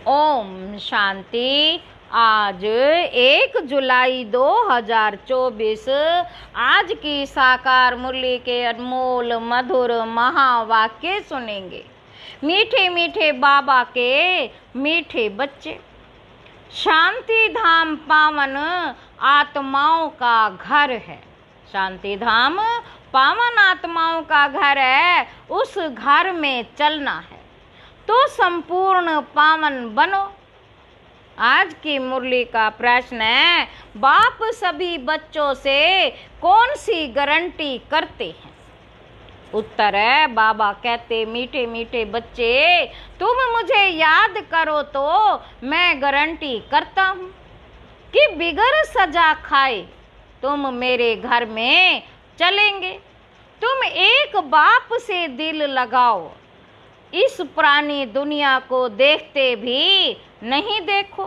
ओम शांति। आज 1 जुलाई 2024 आज की साकार मुरली के अनमोल मधुर महावाक्य सुनेंगे। मीठे मीठे बाबा के मीठे बच्चे। शांति धाम पावन आत्माओं का घर है। शांति धाम पावन आत्माओं का घर है। उस घर में चलना है तो संपूर्ण पावन बनो। आज की मुरली का प्रश्न है, बाप सभी बच्चों से कौन सी गारंटी करते हैं? उत्तर है, बाबा कहते, मीठे मीठे बच्चे, तुम मुझे याद करो तो मैं गारंटी करता हूँ कि बिगर सजा खाए तुम मेरे घर में चलेंगे। तुम एक बाप से दिल लगाओ, इस पुरानी दुनिया को देखते भी नहीं देखो।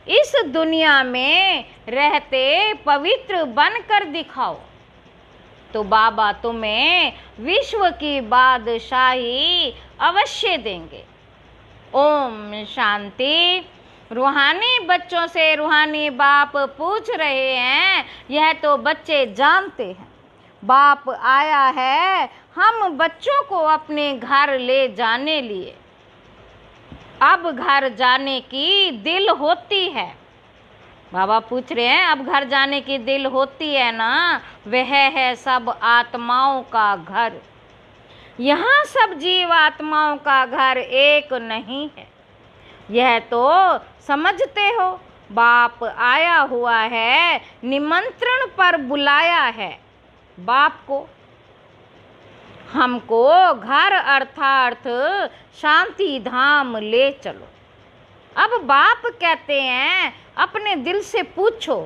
इस दुनिया में रहते पवित्र बनकर दिखाओ तो बाबा तुम्हें विश्व की बादशाही अवश्य देंगे। ओम शांति। रूहानी बच्चों से रूहानी बाप पूछ रहे हैं, यह तो बच्चे जानते हैं, बाप आया है हम बच्चों को अपने घर ले जाने लिए। अब घर जाने की दिल होती है। बाबा पूछ रहे हैं, अब घर जाने की दिल होती है ना? वह है सब आत्माओं का घर। यहाँ सब जीव आत्माओं का घर एक नहीं है, यह तो समझते हो। बाप आया हुआ है, निमंत्रण पर बुलाया है बाप को। हमको घर अर्थात शांति धाम ले चलो। अब बाप कहते हैं, अपने दिल से पूछो,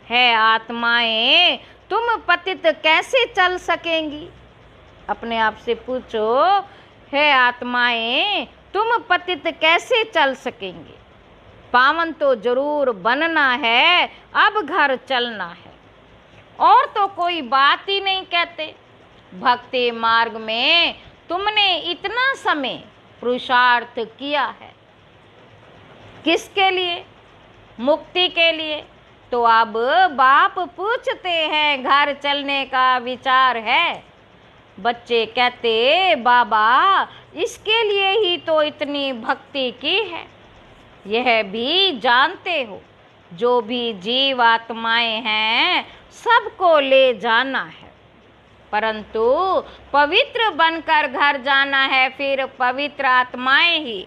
है आत्माएं तुम पतित कैसे चल सकेंगी? अपने आप से पूछो, है आत्माएं तुम पतित कैसे चल सकेंगी? पावन तो जरूर बनना है, अब घर चलना है। और तो कोई बात ही नहीं कहते। भक्ति मार्ग में तुमने इतना समय पुरुषार्थ किया है, किसके लिए? मुक्ति के लिए। तो अब बाप पूछते हैं, घर चलने का विचार है? बच्चे कहते, बाबा इसके लिए ही तो इतनी भक्ति की है। यह भी जानते हो, जो भी जीव आत्माएं हैं सबको ले जाना है, परंतु पवित्र बनकर घर जाना है। फिर पवित्र आत्माएं ही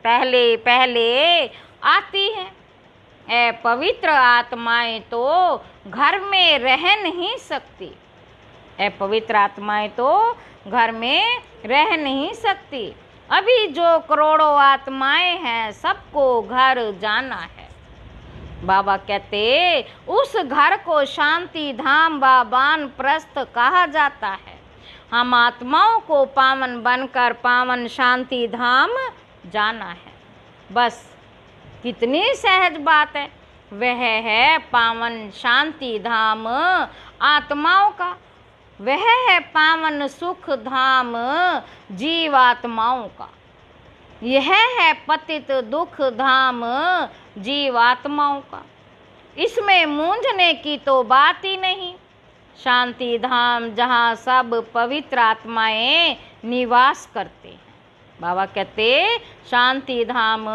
पहले पहले आती हैं। ए पवित्र आत्माएं तो घर में रह नहीं सकती। ए पवित्र आत्माएं तो घर में रह नहीं सकती। अभी जो करोड़ों आत्माएं हैं सबको घर जाना है। बाबा कहते, उस घर को शांति धाम व वानप्रस्थ कहा जाता है। हम आत्माओं को पावन बनकर पावन शांति धाम जाना है। बस कितनी सहज बात है। वह है पावन शांति धाम आत्माओं का, वह है पावन सुख धाम जीवात्माओं का, यह है पतित दुख धाम जीवात्माओं का। इसमें मूंझने की तो बात ही नहीं। शांति धाम जहाँ सब पवित्र आत्माएं निवास करते हैं। बाबा कहते, शांति धाम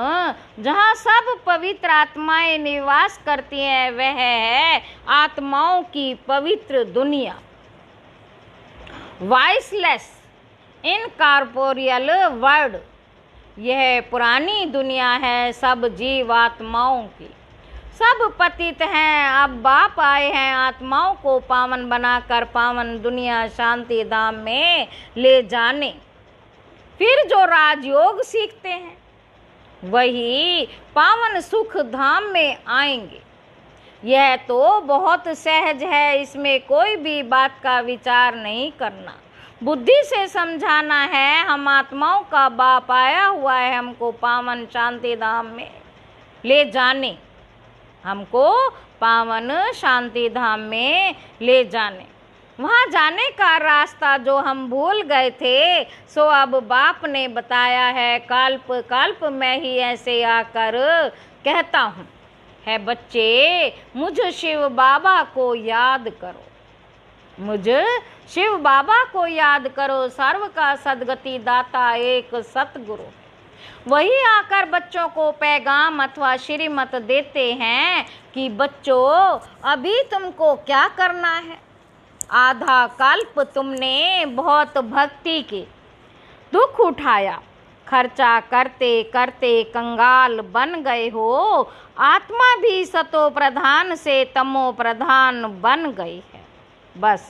जहाँ सब पवित्र आत्माएं निवास करती हैं, वह है आत्माओं की पवित्र दुनिया। वॉइसलेस इनकॉर्पोरियल वर्ल्ड, यह पुरानी दुनिया है सब जीवात्माओं की। सब पतित हैं, अब बाप आए हैं आत्माओं को पावन बनाकर पावन दुनिया शांति धाम में ले जाने। फिर जो राजयोग सीखते हैं वही पावन सुख धाम में आएंगे। यह तो बहुत सहज है, इसमें कोई भी बात का विचार नहीं करना, बुद्धि से समझाना है। हम आत्माओं का बाप आया हुआ है हमको पावन शांति धाम में ले जाने, हमको पावन शांति धाम में ले जाने। वहाँ जाने का रास्ता जो हम भूल गए थे, सो अब बाप ने बताया है। कल्प कल्प मैं ही ऐसे आकर कहता हूँ, है बच्चे मुझ शिव बाबा को याद करो, मुझ शिव बाबा को याद करो। सर्व का सद्गति दाता एक सतगुरु, वही आकर बच्चों को पैगाम अथवा श्रीमत देते हैं कि बच्चों अभी तुमको क्या करना है। आधा कल्प तुमने बहुत भक्ति की दुख उठाया, खर्चा करते करते कंगाल बन गए हो। आत्मा भी सतो प्रधान से तमो प्रधान बन गई है। बस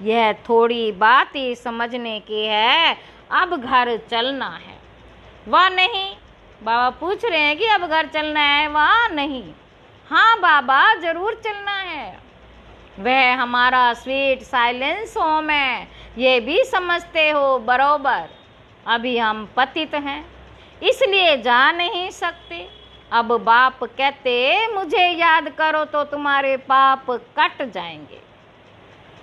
यह थोड़ी बात ही समझने की है, अब घर चलना है। वह नहीं, बाबा पूछ रहे हैं कि अब घर चलना है, वह नहीं। हाँ बाबा जरूर चलना है, वह हमारा स्वीट साइलेंस होम है, ये भी समझते हो बरोबर। अभी हम पतित हैं इसलिए जा नहीं सकते। अब बाप कहते मुझे याद करो तो तुम्हारे पाप कट जाएंगे।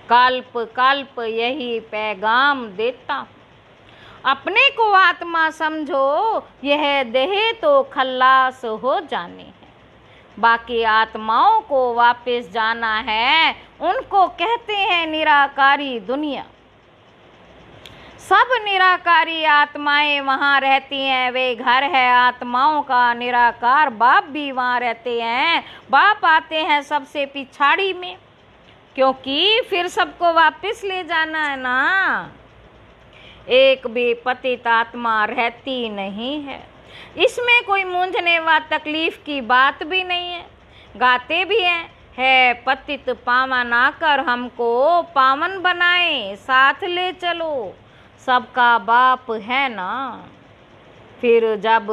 कल्प कल्प यही पैगाम देता हूँ, अपने को आत्मा समझो, यह देह तो खल्लास हो जानी है। बाकी आत्माओं को वापस जाना है, उनको कहते हैं निराकारी दुनिया। सब निराकारी आत्माएं वहाँ रहती हैं, वे घर है आत्माओं का निराकार। बाप भी वहाँ रहते हैं, बाप आते हैं सबसे पिछाड़ी में, क्योंकि फिर सबको वापस ले जाना है ना। एक भी पतित आत्मा रहती नहीं है, इसमें कोई मूंझने व तकलीफ की बात भी नहीं है। गाते भी हैं, है पतित पावन आकर हमको पावन बनाए, साथ ले चलो, सबका बाप है ना। फिर जब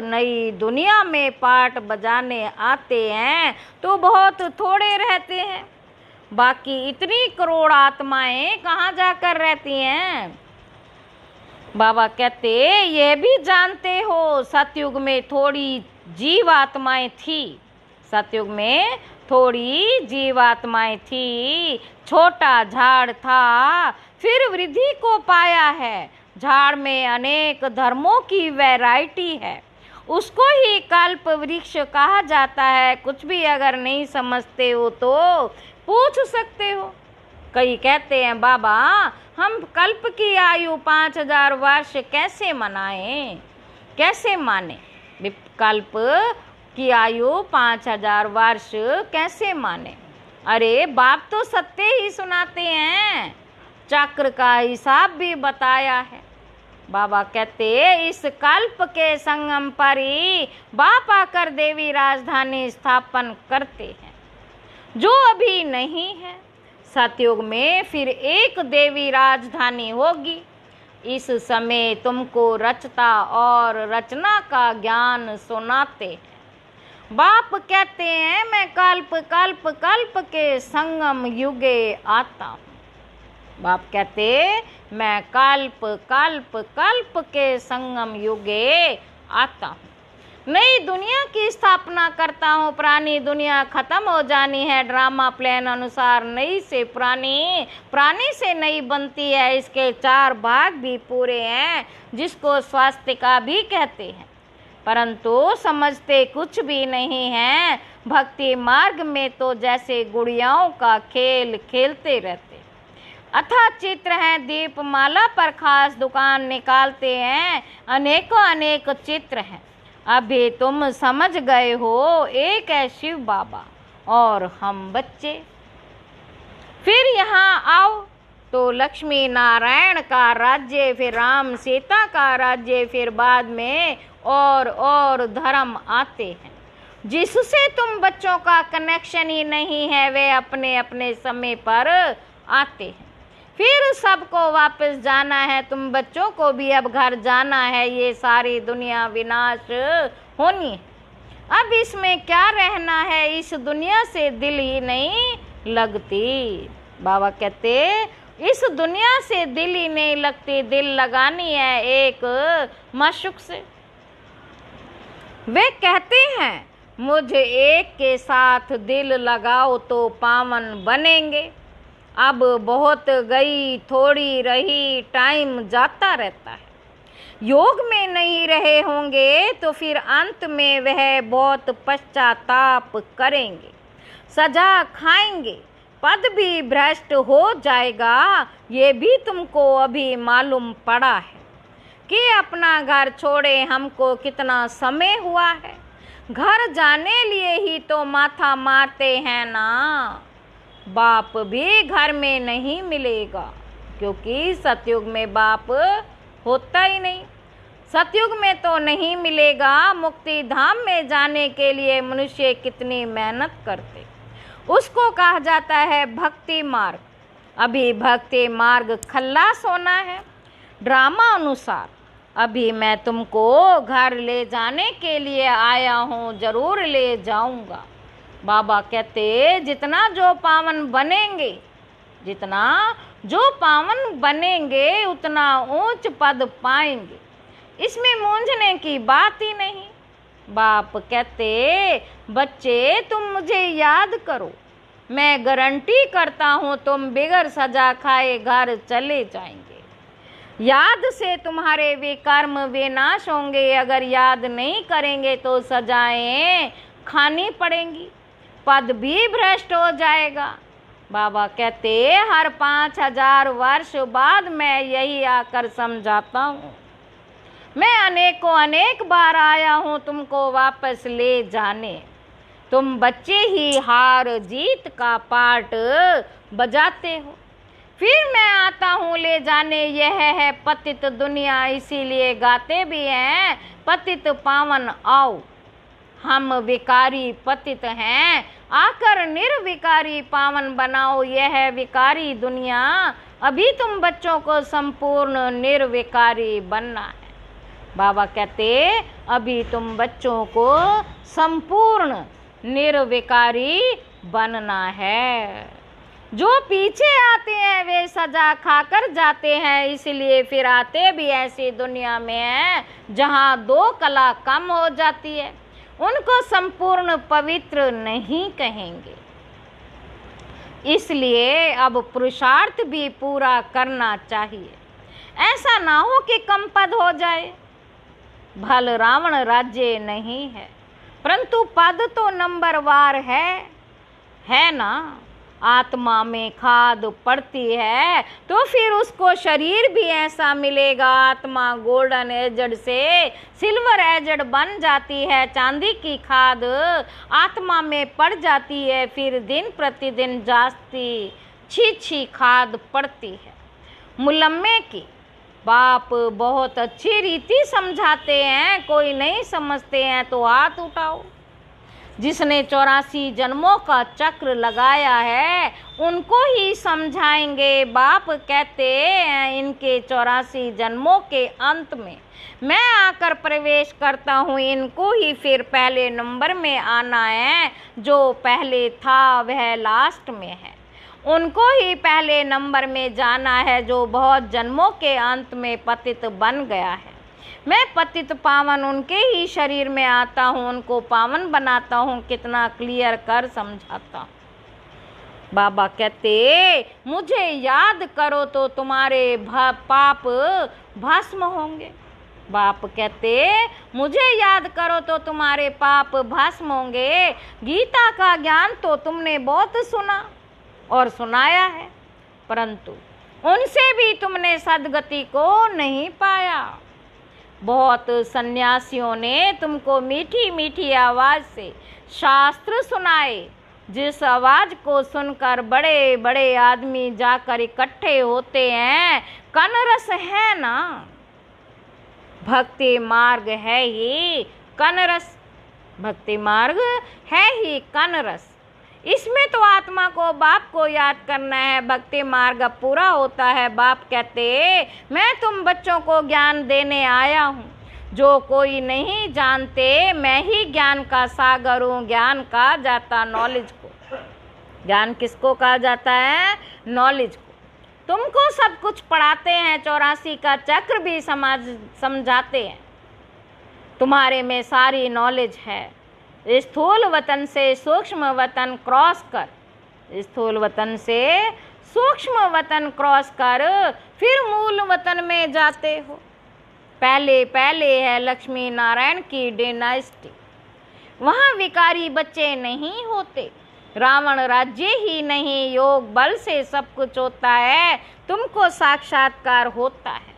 नई दुनिया में पाठ बजाने आते हैं तो बहुत थोड़े रहते हैं, बाकी इतनी करोड़ आत्माएं कहाँ जाकर रहती हैं। बाबा कहते ये भी जानते हो, सतयुग में थोड़ी जीवात्माएं थी, सतयुग में थोड़ी जीवात्माएं थी। छोटा झाड़ था, फिर वृद्धि को पाया है। झाड़ में अनेक धर्मों की वैरायटी है, उसको ही कल्प वृक्ष कहा जाता है। कुछ भी अगर नहीं समझते हो तो पूछ सकते हो। कई कहते हैं बाबा हम कल्प की आयु 5000 वर्ष कैसे मनाएं, कैसे माने। कल्प की आयु 5000 वर्ष कैसे माने। अरे बाप तो सत्य ही सुनाते हैं, चक्र का हिसाब भी बताया है। बाबा कहते इस कल्प के संगम पर ही बाप आकर देवी राजधानी स्थापन करते हैं, जो अभी नहीं है। सतयुग में फिर एक देवी राजधानी होगी। इस समय तुमको रचता और रचना का ज्ञान सुनाते हैं। बाप कहते हैं मैं कल्प कल्प कल्प के संगम युगे आता हूँ। बाप कहते मैं कल्प कल्प कल्प के संगम युगे आता हूँ, नई दुनिया की स्थापना करता हूँ। पुरानी दुनिया खत्म हो जानी है, ड्रामा प्लान अनुसार नई से पुरानी, पुरानी से नई बनती है। इसके 4 भाग भी पूरे हैं, जिसको स्वास्तिका भी कहते हैं, परंतु समझते कुछ भी नहीं हैं। भक्ति मार्ग में तो जैसे गुड़ियाओं का खेल खेलते रहते। अथा चित्र हैं, दीपमाला पर खास दुकान निकालते हैं, अनेकों अनेक चित्र हैं। अभी तुम समझ गए हो, एक है शिव बाबा और हम बच्चे। फिर यहाँ आओ तो लक्ष्मी नारायण का राज्य, फिर राम सीता का राज्य, फिर बाद में और धर्म आते हैं, जिससे तुम बच्चों का कनेक्शन ही नहीं है। वे अपने अपने समय पर आते हैं, फिर सबको वापस जाना है। तुम बच्चों को भी अब घर जाना है, ये सारी दुनिया विनाश होनी है। अब इसमें क्या रहना है, इस दुनिया से दिल ही नहीं लगती। बाबा कहते इस दुनिया से दिल ही नहीं लगती, दिल लगानी है एक माशूक से। वे कहते हैं मुझे एक के साथ दिल लगाओ तो पावन बनेंगे। अब बहुत गई थोड़ी रही, टाइम जाता रहता है। योग में नहीं रहे होंगे तो फिर अंत में वह बहुत पश्चाताप करेंगे, सजा खाएंगे, पद भी भ्रष्ट हो जाएगा। ये भी तुमको अभी मालूम पड़ा है कि अपना घर छोड़े हमको कितना समय हुआ है। घर जाने लिए ही तो माथा मारते हैं ना। बाप भी घर में नहीं मिलेगा, क्योंकि सतयुग में बाप होता ही नहीं। सतयुग में तो नहीं मिलेगा। मुक्ति धाम में जाने के लिए मनुष्य कितनी मेहनत करते, उसको कहा जाता है भक्ति मार्ग। अभी भक्ति मार्ग खल्लास होना है। ड्रामा अनुसार अभी मैं तुमको घर ले जाने के लिए आया हूँ, जरूर ले जाऊँगा। बाबा कहते जितना जो पावन बनेंगे, जितना जो पावन बनेंगे उतना ऊंच पद पाएंगे। इसमें मूंझने की बात ही नहीं। बाप कहते बच्चे तुम मुझे याद करो, मैं गारंटी करता हूँ तुम बिगर सजा खाए घर चले जाएंगे। याद से तुम्हारे वे कर्म विनाश होंगे। अगर याद नहीं करेंगे तो सजाएं खानी पड़ेंगी, पद भी भ्रष्ट हो जाएगा। बाबा कहते हर 5000 वर्ष बाद मैं यही आकर समझाता हूँ। मैं अनेक बार आया हूँ तुमको वापस ले जाने। तुम बच्चे ही हार जीत का पार्ट बजाते हो, फिर मैं आता हूँ ले जाने। यह है पतित दुनिया, इसीलिए गाते भी हैं पतित पावन आओ। हम विकारी पतित हैं, आकर निर्विकारी पावन बनाओ। यह है विकारी दुनिया, अभी तुम बच्चों को संपूर्ण निर्विकारी बनना है। बाबा कहते अभी तुम बच्चों को संपूर्ण निर्विकारी बनना है। जो पीछे आते हैं वे सजा खाकर जाते हैं, इसलिए फिर आते भी ऐसी दुनिया में हैं जहाँ 2 कला कम हो जाती है। उनको संपूर्ण पवित्र नहीं कहेंगे। इसलिए अब पुरुषार्थ भी पूरा करना चाहिए, ऐसा ना हो कि कम पद हो जाए। भल रावण राज्य नहीं है, परंतु पद तो नंबरवार है ना। आत्मा में खाद पड़ती है तो फिर उसको शरीर भी ऐसा मिलेगा। आत्मा गोल्डन एजड से सिल्वर एजड बन जाती है। चांदी की खाद आत्मा में पड़ जाती है, फिर दिन प्रतिदिन जास्ती छी खाद पड़ती है। मुलम्मे की बाप बहुत अच्छी रीति समझाते हैं, कोई नहीं समझते हैं तो हाथ उठाओ। जिसने 84 जन्मों का चक्र लगाया है उनको ही समझाएंगे। बाप कहते हैं इनके 84 जन्मों के अंत में मैं आकर प्रवेश करता हूँ। इनको ही फिर पहले नंबर में आना है, जो पहले था वह लास्ट में है। उनको ही पहले नंबर में जाना है, जो बहुत जन्मों के अंत में पतित बन गया है। मैं पतित पावन उनके ही शरीर में आता हूँ, उनको पावन बनाता हूँ। कितना क्लियर कर समझाता हूँ। बाबा कहते मुझे याद करो तो तुम्हारे पाप भस्म होंगे। बाप कहते मुझे याद करो तो तुम्हारे पाप भस्म होंगे। गीता का ज्ञान तो तुमने बहुत सुना और सुनाया है, परंतु उनसे भी तुमने सद्गति को नहीं पाया। बहुत सन्यासियों ने तुमको मीठी मीठी आवाज़ से शास्त्र सुनाए, जिस आवाज़ को सुनकर बड़े बड़े आदमी जाकर इकट्ठे होते हैं। कनरस है ना, भक्ति मार्ग है ही कनरस, भक्ति मार्ग है ही कनरस। इसमें तो आत्मा को बाप को याद करना है। भक्ति मार्ग अब पूरा होता है। बाप कहते मैं तुम बच्चों को ज्ञान देने आया हूँ। जो कोई नहीं जानते, मैं ही ज्ञान का सागर हूँ। ज्ञान कहा जाता नॉलेज को। ज्ञान किसको कहा जाता है? नॉलेज को। तुमको सब कुछ पढ़ाते हैं, 84 का चक्र भी समझाते हैं। तुम्हारे में सारी नॉलेज है। स्थूल वतन से सूक्ष्म वतन क्रॉस कर, स्थूल वतन से सूक्ष्म वतन क्रॉस कर फिर मूल वतन में जाते हो। पहले पहले है लक्ष्मी नारायण की डायनेस्टी, वहाँ विकारी बच्चे नहीं होते। रावण राज्य ही नहीं, योग बल से सब कुछ होता है, तुमको साक्षात्कार होता है।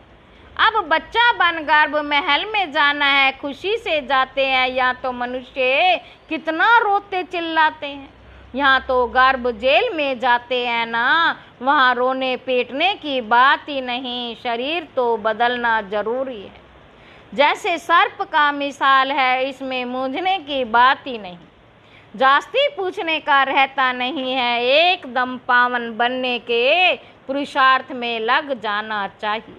अब बच्चा बन गर्भ महल में जाना है, खुशी से जाते हैं। या तो मनुष्य कितना रोते चिल्लाते हैं, यहाँ तो गर्भ जेल में जाते हैं ना, वहाँ रोने पीटने की बात ही नहीं, शरीर तो बदलना जरूरी है। जैसे सर्प का मिसाल है, इसमें मूंझने की बात ही नहीं, जास्ती पूछने का रहता नहीं है। एकदम पावन बनने के पुरुषार्थ में लग जाना चाहिए।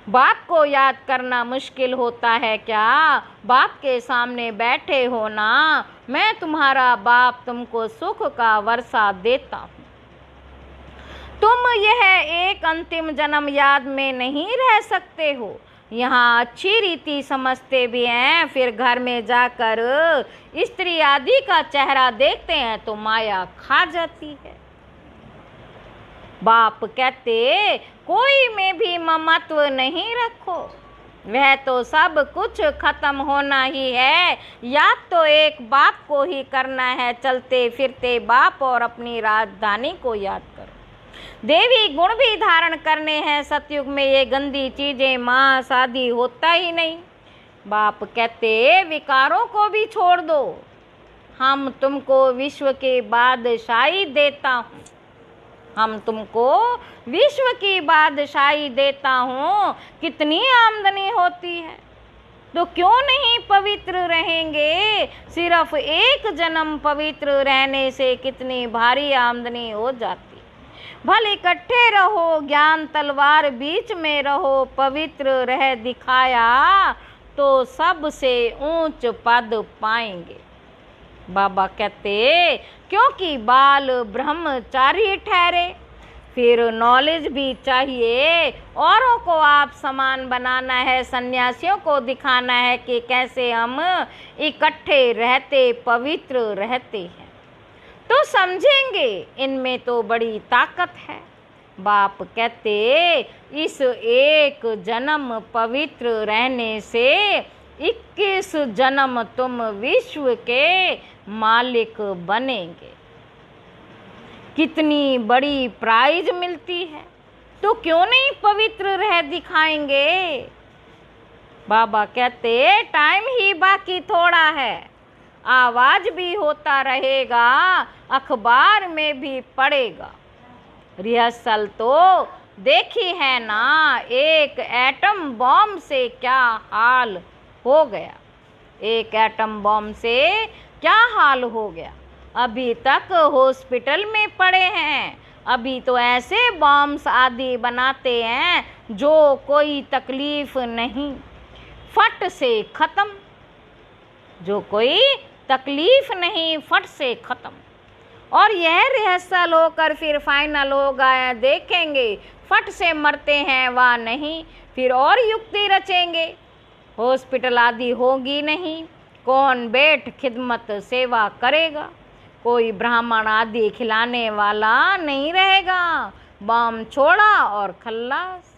बाप को याद करना मुश्किल होता है क्या? बाप के सामने बैठे हो ना, मैं तुम्हारा बाप, तुमको सुख का वर्षा देता हूँ। तुम यह एक अंतिम जन्म याद में नहीं रह सकते हो। यहाँ अच्छी रीति समझते भी हैं, फिर घर में जाकर स्त्री आदि का चेहरा देखते हैं तो माया खा जाती है। बाप कहते कोई में भी ममत्व नहीं रखो, वह तो सब कुछ खत्म होना ही है। याद तो एक बाप को ही करना है, चलते फिरते बाप और अपनी राजधानी को याद करो। देवी गुण भी धारण करने हैं सतयुग में, ये गंदी चीजें मांस आदि होता ही नहीं। बाप कहते विकारों को भी छोड़ दो, हम तुमको विश्व के बादशाही देता हूँ, हम तुमको विश्व की बादशाही देता हूँ। कितनी आमदनी होती है तो क्यों नहीं पवित्र रहेंगे? सिर्फ एक जन्म पवित्र रहने से कितनी भारी आमदनी हो जाती। भले इकट्ठे रहो, ज्ञान तलवार बीच में रहो, पवित्र रह दिखाया तो सबसे ऊंच पद पाएंगे। बाबा कहते क्योंकि बाल ब्रह्मचारी ठहरे, फिर नॉलेज भी चाहिए। औरों को आप समान बनाना है, सन्यासियों को दिखाना है कि कैसे हम इकट्ठे रहते पवित्र रहते हैं, तो समझेंगे इनमें तो बड़ी ताकत है। बाप कहते इस एक जन्म पवित्र रहने से 21 जन्म तुम विश्व के मालिक बनेंगे। कितनी बड़ी प्राइज मिलती है, तो क्यों नहीं पवित्र रह दिखाएंगे? बाबा कहते टाइम ही बाकी थोड़ा है, आवाज भी होता रहेगा, अखबार में भी पड़ेगा। रिहर्सल तो देखी है ना, एक एटम बॉम्ब से क्या हाल हो गया, एक एटम बॉम्ब से क्या हाल हो गया। अभी तक हॉस्पिटल में पड़े हैं, अभी तो ऐसे बॉम्ब्स आदि बनाते हैं जो कोई तकलीफ नहीं, फट से खत्म, जो कोई तकलीफ नहीं, फट से खत्म। और यह रिहर्सल होकर फिर फाइनल होगा, देखेंगे फट से मरते हैं वा नहीं, फिर और युक्ति रचेंगे। हॉस्पिटल आदि होगी नहीं, कौन बैठ खिदमत सेवा करेगा, कोई ब्राह्मण आदि खिलाने वाला नहीं रहेगा। बम छोड़ा और खल्लास।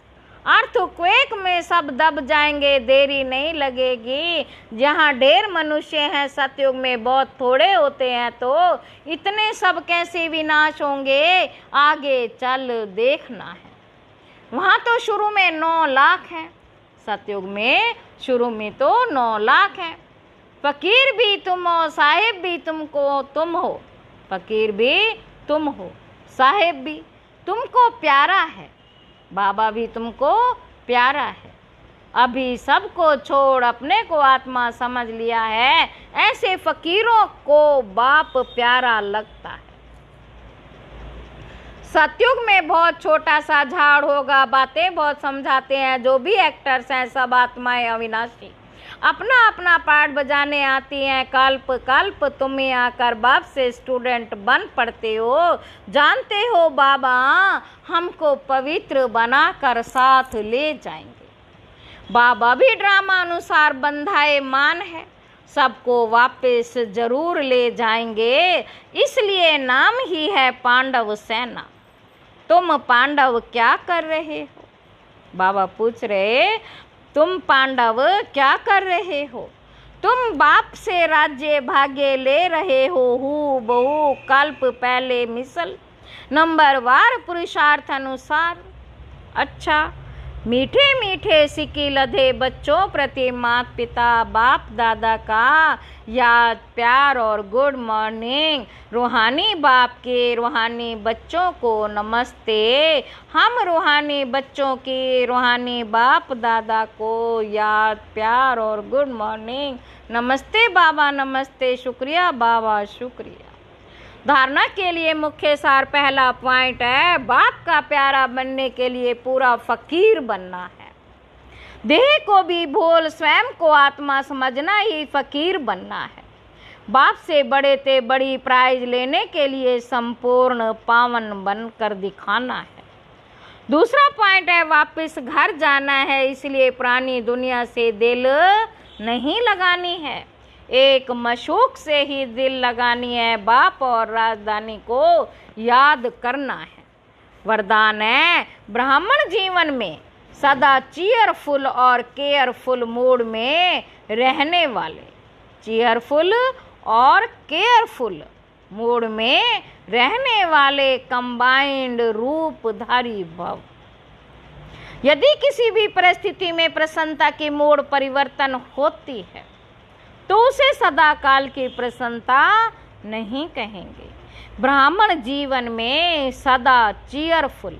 अर्थक्वेक में सब दब जाएंगे, देरी नहीं लगेगी। जहाँ ढेर मनुष्य हैं सतयुग में बहुत थोड़े होते हैं, तो इतने सब कैसे विनाश होंगे, आगे चल देखना है। वहाँ तो शुरू में 9 लाख है, सतयुग में शुरू में तो 9 लाख है। फकीर भी तुम हो, साहिब भी तुमको तुम हो, फकीर भी तुम हो, साहिब भी तुमको प्यारा है, बाबा भी तुमको प्यारा है। अभी सबको छोड़ अपने को आत्मा समझ लिया है, ऐसे फकीरों को बाप प्यारा लगता है। सतयुग में बहुत छोटा सा झाड़ होगा, बातें बहुत समझाते हैं, जो भी एक्टर्स हैं सब आत्माएं अविनाशी, अपना अपना पार्ट बजाने आती हैं। कल्प कल्प तुम्हें आकर बाप से स्टूडेंट बन पड़ते हो। जानते हो बाबा हमको पवित्र बनाकर साथ ले जाएंगे। बाबा भी ड्रामा अनुसार बंधाए मान है, सबको वापस जरूर ले जाएंगे, इसलिए नाम ही है पांडव सेना। तुम पांडव क्या कर रहे हो? बाबा पूछ रहे, तुम पांडव क्या कर रहे हो? तुम बाप से राज्य भाग्य ले रहे हो, हु बहु कल्प पहले मिसल, नंबर वार पुरुषार्थ अनुसार। अच्छा, मीठे मीठे सिक्के लधे बच्चों प्रति माता पिता बाप दादा का याद प्यार और गुड मॉर्निंग। रूहानी बाप के रूहानी बच्चों को नमस्ते। हम रूहानी बच्चों के रूहानी बाप दादा को याद प्यार और गुड मॉर्निंग। नमस्ते बाबा, नमस्ते, शुक्रिया बाबा, शुक्रिया। धारणा के लिए मुख्य सार पहला पॉइंट है, बाप का प्यारा बनने के लिए पूरा फकीर बनना है। देह को भी भूल स्वयं को आत्मा समझना ही फकीर बनना है। बाप से बड़े ते बड़ी प्राइज लेने के लिए संपूर्ण पावन बनकर दिखाना है। दूसरा पॉइंट है, वापस घर जाना है, इसलिए पुरानी दुनिया से दिल नहीं लगानी है, एक मशूक से ही दिल लगानी है। बाप और राजधानी को याद करना है। वरदान है, ब्राह्मण जीवन में सदा चीयरफुल और केयरफुल मूड में रहने वाले, चीयरफुल और केयरफुल मूड में रहने वाले कंबाइंड रूपधारी भव। यदि किसी भी परिस्थिति में प्रसन्नता की मूड परिवर्तन होती है तो उसे सदा काल की प्रसन्नता नहीं कहेंगे। ब्राह्मण जीवन में सदा चीयरफुल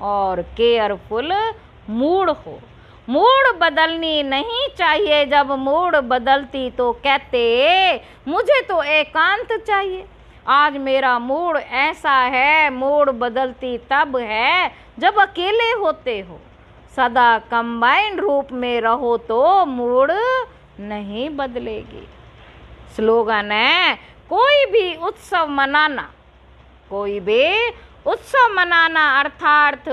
और केयरफुल मूड हो। मूड बदलनी नहीं चाहिए। जब मूड बदलती तो कहते मुझे तो एकांत चाहिए। आज मेरा मूड ऐसा है, मूड बदलती तब है जब अकेले होते हो। सदा कंबाइंड रूप में रहो तो मूड नहीं बदलेगी। स्लोगन है, कोई भी उत्सव मनाना, कोई भी उत्सव मनाना अर्थात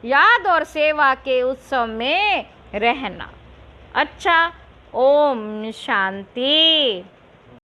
याद और सेवा के उत्सव में रहना। अच्छा, ओम शांति।